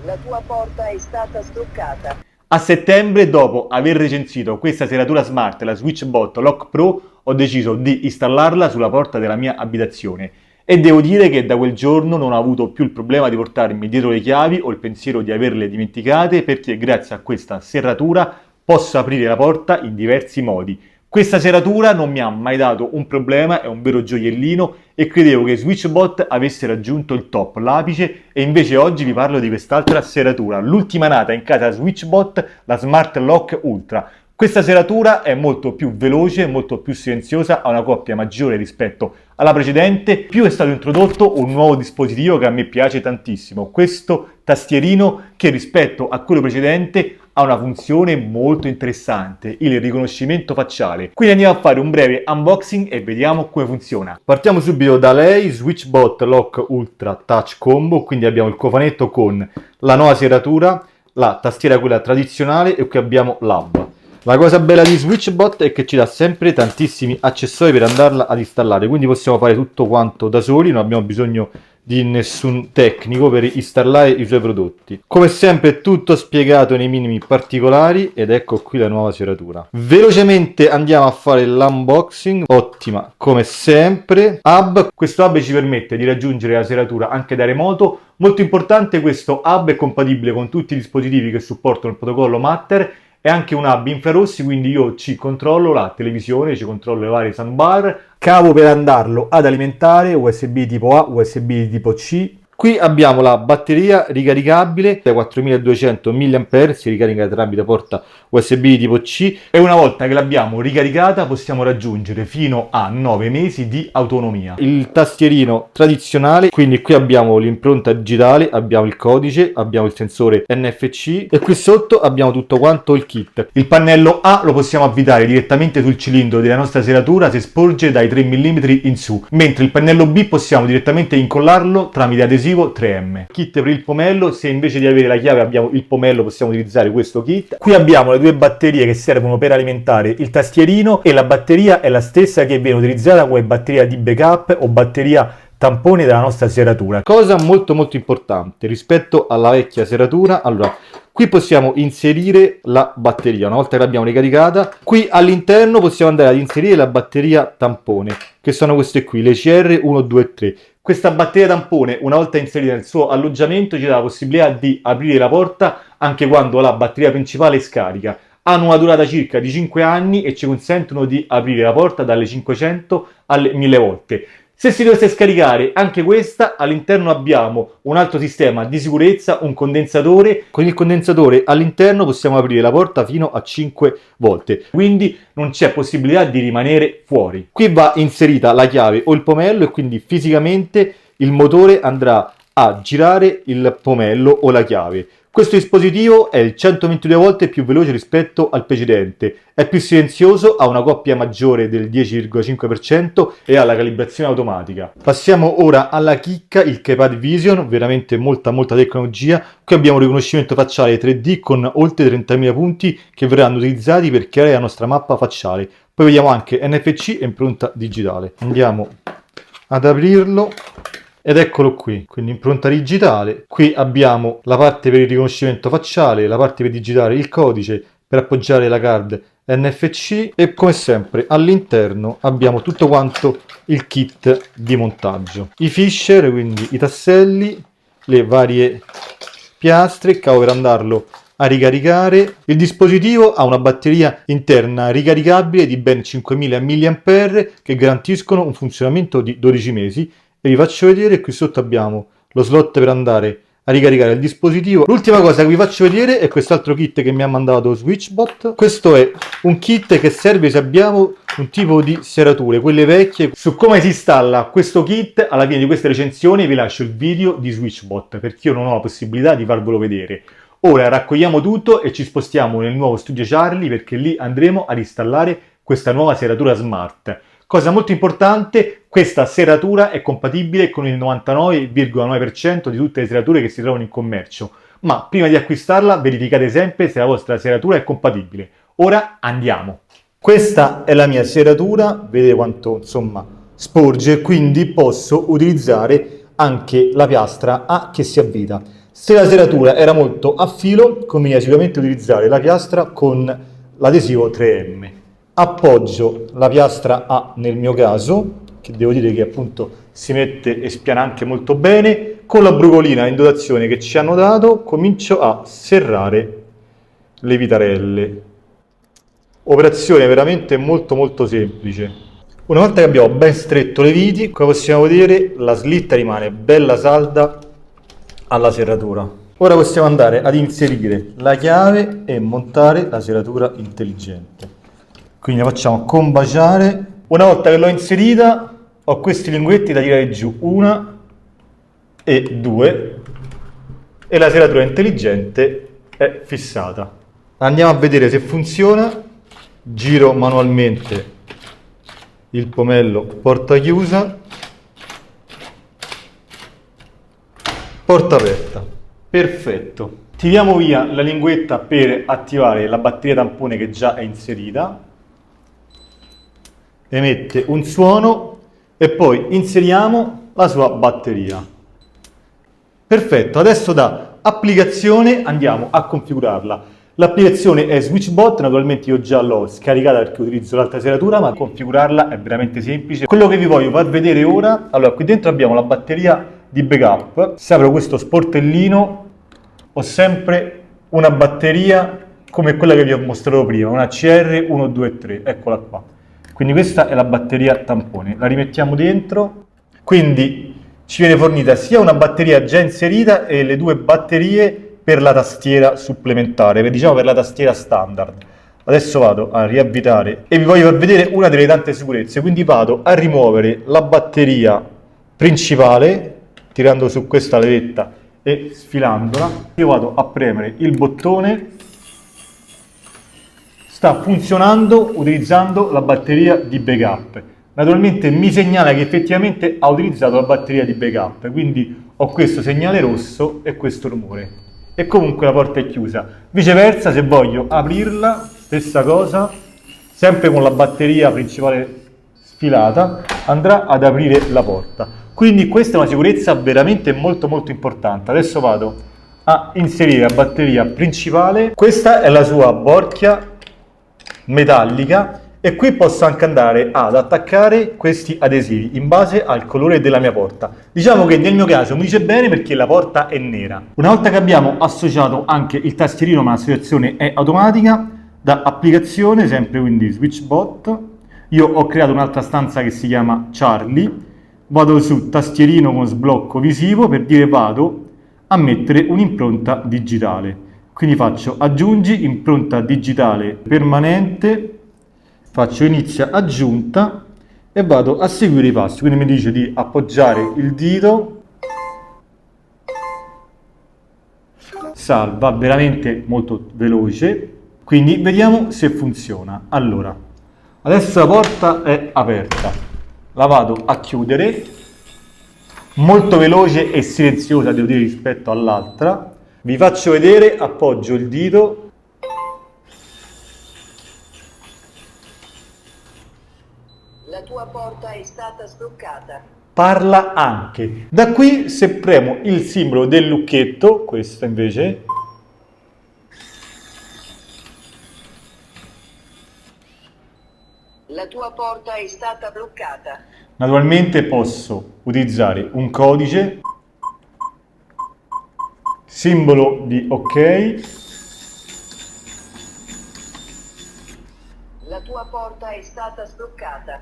La tua porta è stata struccata. A settembre, dopo aver recensito questa serratura smart, la SwitchBot Lock Pro, ho deciso di installarla sulla porta della mia abitazione e devo dire che da quel giorno non ho avuto più il problema di portarmi dietro le chiavi o il pensiero di averle dimenticate, perché grazie a questa serratura posso aprire la porta in diversi modi. Questa serratura non mi ha mai dato un problema, è un vero gioiellino e credevo che SwitchBot avesse raggiunto il top, l'apice, e invece oggi vi parlo di quest'altra serratura, l'ultima nata in casa SwitchBot, la Smart Lock Ultra. Questa serratura è molto più veloce, molto più silenziosa, ha una coppia maggiore rispetto alla precedente, più è stato introdotto un nuovo dispositivo che a me piace tantissimo, questo tastierino che rispetto a quello precedente ha una funzione molto interessante, il riconoscimento facciale. Quindi andiamo a fare un breve unboxing e vediamo come funziona. Partiamo subito da lei, SwitchBot Lock Ultra Touch Combo, quindi abbiamo il cofanetto con la nuova serratura, la tastiera quella tradizionale e qui abbiamo l'hub. La cosa bella di SwitchBot è che ci dà sempre tantissimi accessori per andarla ad installare, quindi possiamo fare tutto quanto da soli, non abbiamo bisogno di nessun tecnico per installare i suoi prodotti. Come sempre tutto spiegato nei minimi particolari ed ecco qui la nuova serratura. Velocemente andiamo a fare l'unboxing, ottima come sempre. Questo hub ci permette di raggiungere la serratura anche da remoto. Molto importante, questo hub è compatibile con tutti i dispositivi che supportano il protocollo Matter. È anche un hub infrarossi, quindi io ci controllo la televisione, ci controllo le varie soundbar, cavo per andarlo ad alimentare, USB tipo A, USB tipo C. Qui abbiamo la batteria ricaricabile da 4200 mAh, si ricarica tramite porta USB tipo C e una volta che l'abbiamo ricaricata possiamo raggiungere fino a 9 mesi di autonomia. Il tastierino tradizionale, quindi qui abbiamo l'impronta digitale, abbiamo il codice, abbiamo il sensore NFC e qui sotto abbiamo tutto quanto il kit. Il pannello A lo possiamo avvitare direttamente sul cilindro della nostra serratura se sporge dai 3 mm in su, mentre il pannello B possiamo direttamente incollarlo tramite adesivo 3M. Kit per il pomello, se invece di avere la chiave abbiamo il pomello possiamo utilizzare questo kit. Qui abbiamo le due batterie che servono per alimentare il tastierino e la batteria è la stessa che viene utilizzata come batteria di backup o batteria tampone della nostra serratura. Cosa molto importante rispetto alla vecchia serratura, allora qui possiamo inserire la batteria, una volta che l'abbiamo ricaricata, qui all'interno possiamo andare ad inserire la batteria tampone, che sono queste qui, le CR 1, 2 e 3. Questa batteria tampone, una volta inserita nel suo alloggiamento, ci dà la possibilità di aprire la porta anche quando la batteria principale è scarica. Hanno una durata circa di 5 anni e ci consentono di aprire la porta dalle 500 alle 1000 volte. Se si dovesse scaricare anche questa, all'interno abbiamo un altro sistema di sicurezza, un condensatore. Con il condensatore all'interno possiamo aprire la porta fino a 5 volte, quindi non c'è possibilità di rimanere fuori. Qui va inserita la chiave o il pomello e quindi fisicamente il motore andrà a girare il pomello o la chiave. Questo dispositivo è il 122 volte più veloce rispetto al precedente, è più silenzioso, ha una coppia maggiore del 10,5% e ha la calibrazione automatica. Passiamo ora alla chicca, il Keypad Vision, veramente molta tecnologia. Qui abbiamo un riconoscimento facciale 3D con oltre 30.000 punti che verranno utilizzati per creare la nostra mappa facciale. Poi vediamo anche NFC e impronta digitale. Andiamo ad aprirlo. Ed eccolo qui, quindi impronta digitale. Qui abbiamo la parte per il riconoscimento facciale, la parte per digitare il codice, per appoggiare la card NFC e come sempre all'interno abbiamo tutto quanto il kit di montaggio. I fisher, quindi i tasselli, le varie piastre, il cavo per andarlo a ricaricare. Il dispositivo ha una batteria interna ricaricabile di ben 5000 mAh che garantiscono un funzionamento di 12 mesi. E vi faccio vedere, qui sotto abbiamo lo slot per andare a ricaricare il dispositivo. L'ultima cosa che vi faccio vedere è quest'altro kit che mi ha mandato SwitchBot. Questo è un kit che serve se abbiamo un tipo di serrature, quelle vecchie. Su come si installa questo kit alla fine di queste recensioni vi lascio il video di SwitchBot, perché io non ho la possibilità di farvelo vedere. Ora raccogliamo tutto e ci spostiamo nel nuovo studio Charlie, perché lì andremo ad installare questa nuova serratura smart. Cosa molto importante, questa serratura è compatibile con il 99,9% di tutte le serrature che si trovano in commercio, ma prima di acquistarla verificate sempre se la vostra serratura è compatibile. Ora andiamo! Questa è la mia serratura, vedete quanto insomma sporge, quindi posso utilizzare anche la piastra A che si avvita. Se la serratura era molto a filo, conviene sicuramente utilizzare la piastra con l'adesivo 3M. Appoggio la piastra A nel mio caso, che devo dire che appunto si mette e spiana anche molto bene. Con la brucolina in dotazione che ci hanno dato, comincio a serrare le vitarelle. Operazione veramente molto semplice. Una volta che abbiamo ben stretto le viti, come possiamo vedere, la slitta rimane bella salda alla serratura. Ora possiamo andare ad inserire la chiave e montare la serratura intelligente. Quindi la facciamo combaciare. Una volta che l'ho inserita, ho questi linguetti da tirare giù, 1 e 2, e la serratura intelligente è fissata. Andiamo a vedere se funziona. Giro manualmente il pomello porta chiusa, porta aperta. Perfetto. Tiriamo via la linguetta per attivare la batteria tampone che già è inserita. Emette un suono e poi inseriamo la sua batteria. Perfetto, adesso da applicazione andiamo a configurarla. L'applicazione è SwitchBot, naturalmente io già l'ho scaricata perché utilizzo l'altra serratura, ma configurarla è veramente semplice. Quello che vi voglio far vedere ora, allora qui dentro abbiamo la batteria di backup. Se apro questo sportellino ho sempre una batteria come quella che vi ho mostrato prima, una CR123, eccola qua. Quindi questa è la batteria tampone, la rimettiamo dentro, quindi ci viene fornita sia una batteria già inserita e le due batterie per la tastiera supplementare, diciamo per la tastiera standard. Adesso vado a riavvitare e vi voglio far vedere una delle tante sicurezze, quindi vado a rimuovere la batteria principale, tirando su questa levetta e sfilandola. Io vado a premere il bottone, sta funzionando utilizzando la batteria di backup. Naturalmente mi segnala che effettivamente ha utilizzato la batteria di backup, quindi ho questo segnale rosso e questo rumore. E comunque la porta è chiusa. Viceversa, se voglio aprirla, stessa cosa, sempre con la batteria principale sfilata, andrà ad aprire la porta. Quindi questa è una sicurezza veramente molto importante. Adesso vado a inserire la batteria principale. Questa è la sua borchia metallica e qui posso anche andare ad attaccare questi adesivi in base al colore della mia porta. Diciamo che nel mio caso mi dice bene perché la porta è nera. Una volta che abbiamo associato anche il tastierino, ma l'associazione è automatica, da applicazione, sempre quindi SwitchBot, io ho creato un'altra stanza che si chiama Charlie, vado su tastierino con sblocco visivo per dire vado a mettere un'impronta digitale. Quindi faccio aggiungi impronta digitale permanente, faccio inizia aggiunta e vado a seguire i passi. Quindi mi dice di appoggiare il dito, salva, veramente molto veloce. Quindi vediamo se funziona. Allora, adesso la porta è aperta, la vado a chiudere, molto veloce e silenziosa devo dire rispetto all'altra. Vi faccio vedere, appoggio il dito, La tua porta è stata sbloccata. parla anche. Da qui se premo il simbolo del lucchetto, questo invece, La tua porta è stata bloccata. naturalmente posso utilizzare un codice, simbolo di ok, La tua porta è stata sbloccata.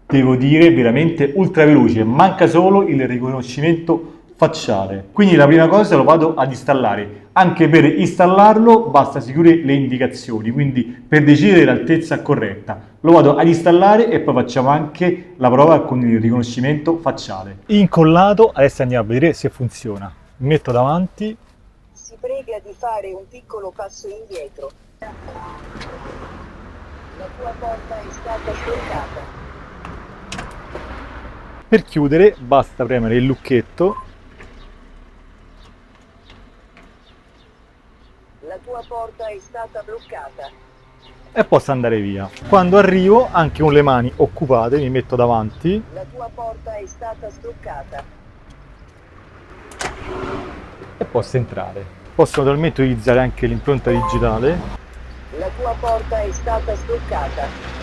devo dire veramente ultra veloce, manca solo il riconoscimento facciale. Quindi la prima cosa lo vado ad installare. Anche per installarlo basta seguire le indicazioni, quindi per decidere l'altezza corretta lo vado ad installare e poi facciamo anche la prova con il riconoscimento facciale. Incollato, adesso andiamo a vedere se funziona. Mi metto davanti. Si prega di fare un piccolo passo indietro. La tua porta è stata sbloccata. Per chiudere basta premere il lucchetto. La tua porta è stata bloccata. E posso andare via. Quando arrivo, anche con le mani occupate, mi metto davanti La tua porta è stata sbloccata. e possa entrare. Posso naturalmente utilizzare anche l'impronta digitale. La tua porta è stata sbloccata.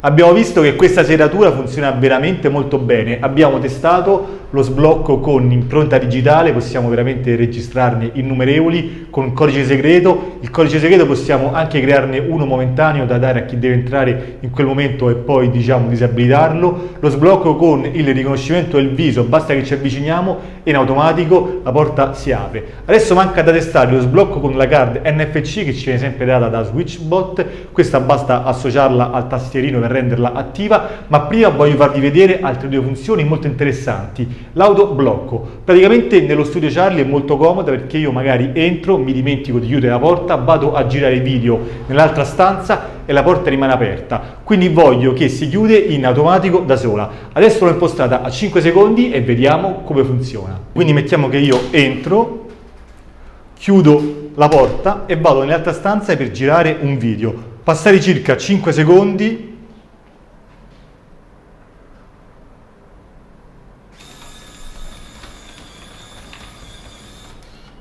Abbiamo visto che questa serratura funziona veramente molto bene, abbiamo testato lo sblocco con impronta digitale, possiamo veramente registrarne innumerevoli con un codice segreto. Il codice segreto possiamo anche crearne uno momentaneo da dare a chi deve entrare in quel momento e poi disabilitarlo. Lo sblocco con il riconoscimento del viso, basta che ci avviciniamo e in automatico la porta si apre. Adesso manca da testare lo sblocco con la card NFC che ci viene sempre data da SwitchBot, questa basta associarla al tastierino per renderla attiva, ma prima voglio farvi vedere altre due funzioni molto interessanti. L'autoblocco, praticamente nello studio Charlie è molto comoda perché io magari entro, mi dimentico di chiudere la porta, vado a girare video nell'altra stanza e la porta rimane aperta, quindi voglio che si chiude in automatico da sola. Adesso l'ho impostata a 5 secondi e vediamo come funziona. Quindi mettiamo che io entro, chiudo la porta e vado nell'altra stanza per girare un video. Passare circa 5 secondi.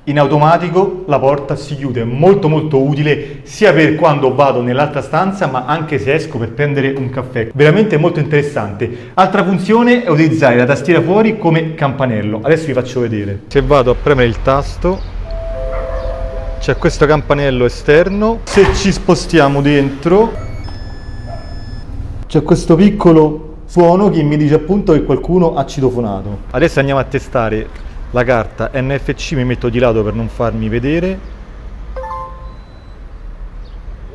In automatico la porta si chiude, molto utile sia per quando vado nell'altra stanza ma anche se esco per prendere un caffè, veramente molto interessante. Altra funzione è utilizzare la tastiera fuori come campanello, adesso vi faccio vedere. Se vado a premere il tasto c'è questo campanello esterno, se ci spostiamo dentro c'è questo piccolo suono che mi dice appunto che qualcuno ha citofonato. Adesso andiamo a testare la carta NFC, mi metto di lato per non farmi vedere.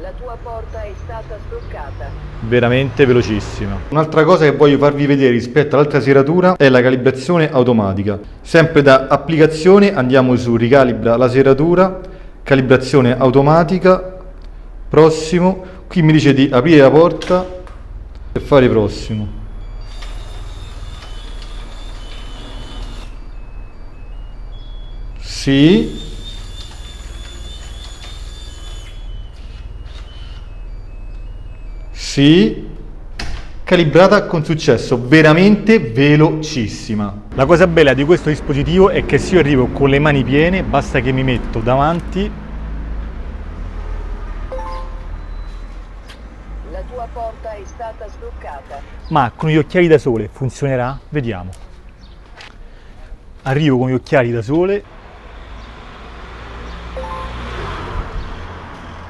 La tua porta è stata sbloccata. Veramente velocissima. Un'altra cosa che voglio farvi vedere rispetto all'altra serratura è la calibrazione automatica. Sempre da applicazione andiamo su ricalibra la serratura, calibrazione automatica, prossimo. Qui mi dice di aprire la porta e fare prossimo. Sì. Sì. Calibrata con successo, veramente velocissima. La cosa bella di questo dispositivo è che se io arrivo con le mani piene, basta che mi metto davanti. La tua porta è stata sbloccata. Ma con gli occhiali da sole funzionerà? Vediamo. Arrivo con gli occhiali da sole.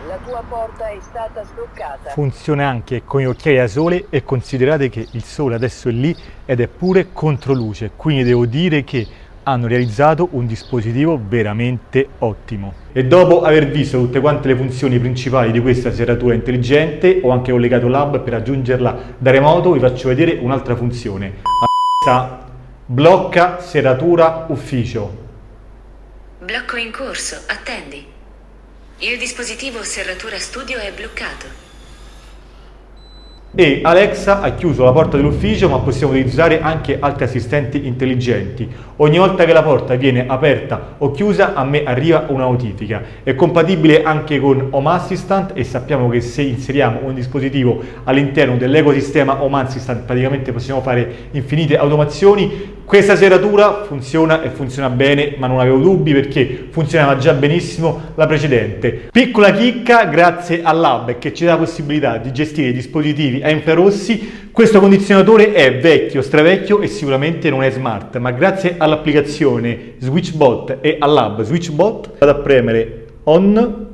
La tua porta è stata sbloccata. Funziona anche con gli occhiali da sole e considerate che il sole adesso è lì ed è pure controluce, quindi devo dire che hanno realizzato un dispositivo veramente ottimo. E dopo aver visto tutte quante le funzioni principali di questa serratura intelligente, ho anche collegato l'hub per aggiungerla da remoto. Vi faccio vedere un'altra funzione. Blocca serratura ufficio. Blocco in corso, attendi. Il dispositivo serratura studio è bloccato. E Alexa ha chiuso la porta dell'ufficio, ma possiamo utilizzare anche altri assistenti intelligenti. Ogni volta che la porta viene aperta o chiusa a me arriva una notifica. È compatibile anche con Home Assistant e sappiamo che se inseriamo un dispositivo all'interno dell'ecosistema Home Assistant praticamente possiamo fare infinite automazioni. Questa serratura funziona e funziona bene, ma non avevo dubbi perché funzionava già benissimo la precedente. Piccola chicca, grazie all'hub che ci dà la possibilità di gestire i dispositivi a infrarossi. Questo condizionatore è vecchio, stravecchio e sicuramente non è smart, ma grazie all'applicazione SwitchBot e all'hub SwitchBot vado a premere on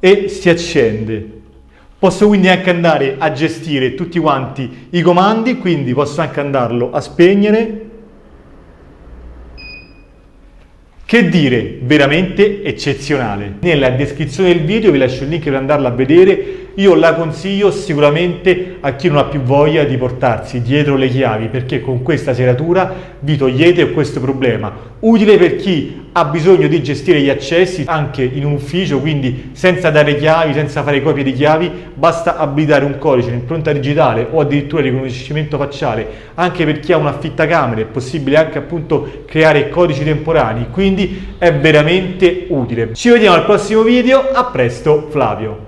e si accende. Posso quindi anche andare a gestire tutti quanti i comandi, quindi posso anche andarlo a spegnere. Che dire, veramente eccezionale. Nella descrizione del video vi lascio il link per andarla a vedere. Io la consiglio sicuramente a chi non ha più voglia di portarsi dietro le chiavi, perché con questa serratura vi togliete questo problema. Utile per chi ha bisogno di gestire gli accessi anche in un ufficio, quindi senza dare chiavi, senza fare copie di chiavi, basta abilitare un codice, un'impronta digitale o addirittura il riconoscimento facciale. Anche per chi ha un affittacamere è possibile anche appunto creare codici temporanei, quindi è veramente utile. Ci vediamo al prossimo video, a presto Flavio!